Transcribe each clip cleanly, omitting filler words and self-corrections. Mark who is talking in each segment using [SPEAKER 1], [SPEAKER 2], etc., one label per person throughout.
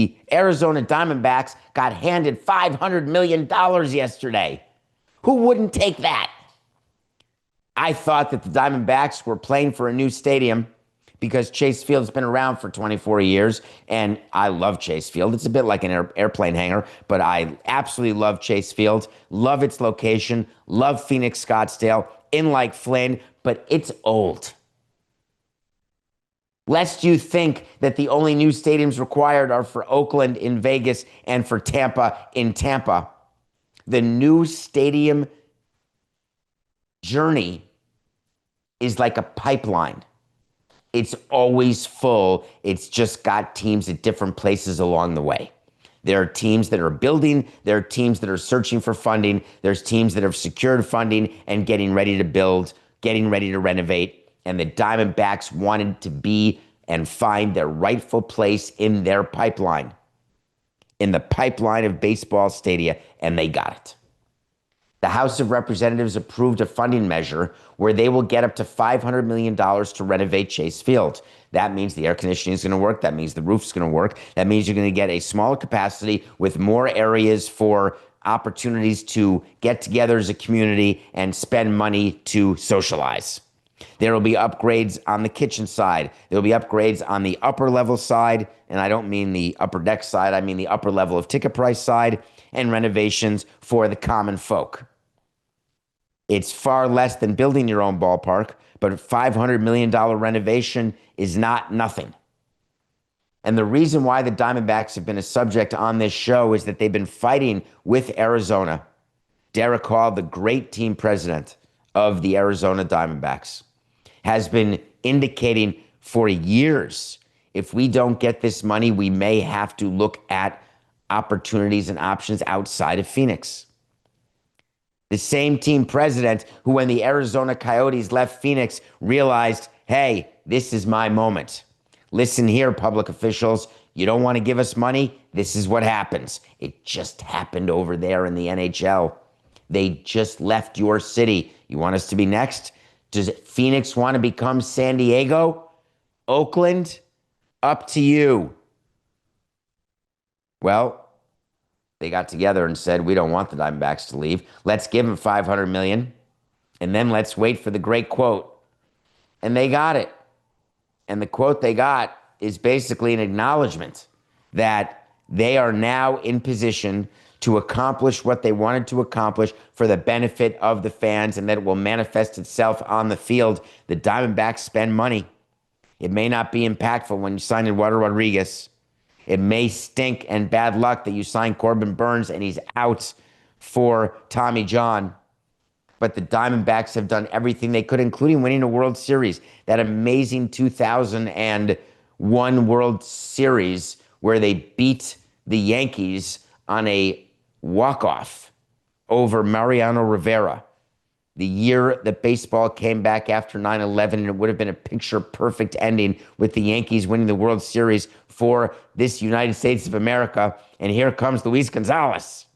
[SPEAKER 1] the Arizona Diamondbacks got handed $500 million yesterday. Who wouldn't take that? I thought that the Diamondbacks were playing for a new stadium because Chase Field's been around for 24 years, and I love Chase Field. It's a bit like an airplane hangar, but I absolutely love Chase Field, love its location, love Phoenix, Scottsdale, in like Flynn, but it's old. Lest you think that the only new stadiums required are for Oakland in Vegas and for Tampa in Tampa. The new stadium journey is like a pipeline. It's always full. It's just got teams at different places along the way. There are teams that are building. There are teams that are searching for funding. There's teams that have secured funding and getting ready to build, getting ready to renovate. And the Diamondbacks wanted to be and find their rightful place in their pipeline, in the pipeline of baseball stadia, and they got it. The House of Representatives approved a funding measure where they will get up to $500 million to renovate Chase Field. That means the air conditioning is going to work. That means the roof's going to work. That means you're going to get a smaller capacity with more areas for opportunities to get together as a community and spend money to socialize. There will be upgrades on the kitchen side. There will be upgrades on the upper level side. And I don't mean the upper deck side. I mean the upper level of ticket price side, and renovations for the common folk. It's far less than building your own ballpark, but a $500 million renovation is not nothing. And the reason why the Diamondbacks have been a subject on this show is that they've been fighting with Arizona. Derek Hall, the great team president of the Arizona Diamondbacks, has been indicating for years, if we don't get this money, we may have to look at opportunities and options outside of Phoenix. The same team president who, when the Arizona Coyotes left Phoenix, realized, hey, this is my moment. Listen here, public officials, you don't want to give us money? This is what happens. It just happened over there in the NHL. They just left your city. You want us to be next? Does Phoenix want to become San Diego? Oakland? Up to you. Well, they got together and said, we don't want the Diamondbacks to leave. Let's give them $500 million, and then let's wait for the great quote. And they got it. And the quote they got is basically an acknowledgement that they are now in position to accomplish what they wanted to accomplish for the benefit of the fans, and that it will manifest itself on the field. The Diamondbacks spend money. It may not be impactful when you sign Eduardo Rodriguez. It may stink and bad luck that you sign Corbin Burns and he's out for Tommy John. But the Diamondbacks have done everything they could, including winning a World Series. That amazing 2001 World Series where they beat the Yankees on a walk-off over Mariano Rivera. The year that baseball came back after 9/11, and it would have been a picture-perfect ending with the Yankees winning the World Series for this United States of America. And here comes Luis Gonzalez.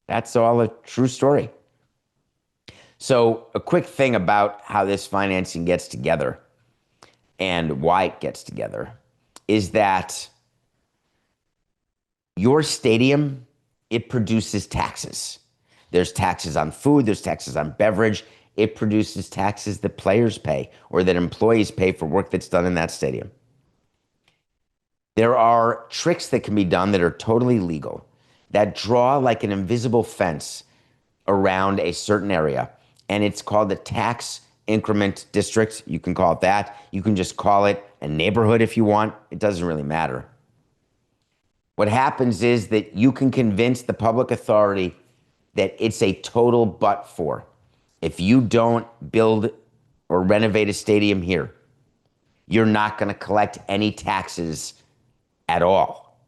[SPEAKER 1] That's all a true story. So a quick thing about how this financing gets together and why it gets together is that your stadium, it produces taxes. There's taxes on food, there's taxes on beverage. It produces taxes that players pay or that employees pay for work that's done in that stadium. There are tricks that can be done that are totally legal, that draw like an invisible fence around a certain area. And it's called the tax increment district. You can call it that. You can just call it a neighborhood if you want. It doesn't really matter. What happens is that you can convince the public authority that it's a total but for. If you don't build or renovate a stadium here, you're not going to collect any taxes at all.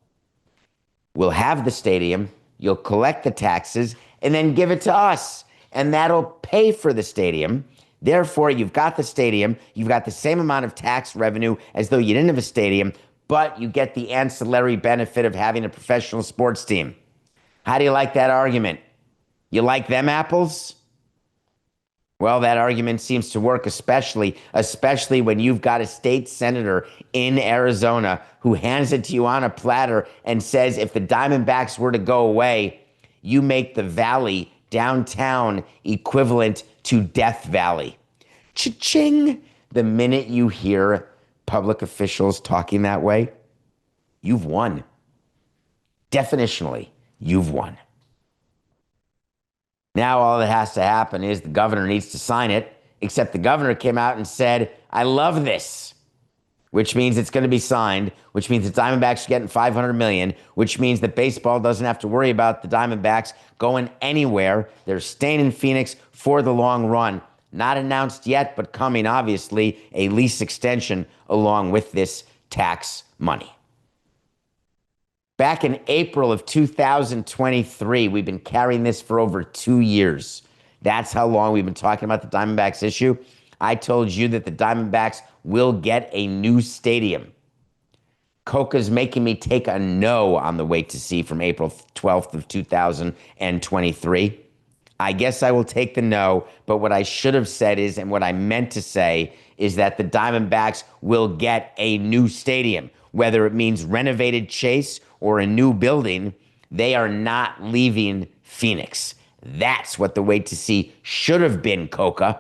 [SPEAKER 1] We'll have the stadium, you'll collect the taxes, and then give it to us. And that'll pay for the stadium. Therefore, you've got the stadium, you've got the same amount of tax revenue as though you didn't have a stadium, but you get the ancillary benefit of having a professional sports team. How do you like that argument? You like them apples? Well, that argument seems to work, especially when you've got a state senator in Arizona who hands it to you on a platter and says if the Diamondbacks were to go away, you make the valley downtown equivalent to Death Valley. Cha-ching! The minute you hear public officials talking that way, you've won. Definitionally, you've won. Now all that has to happen is the governor needs to sign it, except the governor came out and said, I love this, which means it's going to be signed, which means the Diamondbacks are getting $500 million, which means that baseball doesn't have to worry about the Diamondbacks going anywhere. They're staying in Phoenix for the long run. Not announced yet, but coming, obviously, a lease extension along with this tax money. Back in April of 2023, we've been carrying this for over 2 years. That's how long we've been talking about the Diamondbacks issue. I told you that the Diamondbacks will get a new stadium. Coca's making me take a no on the wait to see from April 12th of 2023. I guess I will take the no, but what I should have said is, and what I meant to say, is that the Diamondbacks will get a new stadium. Whether it means renovated Chase or a new building, they are not leaving Phoenix. That's what the wait to see should have been, Coca.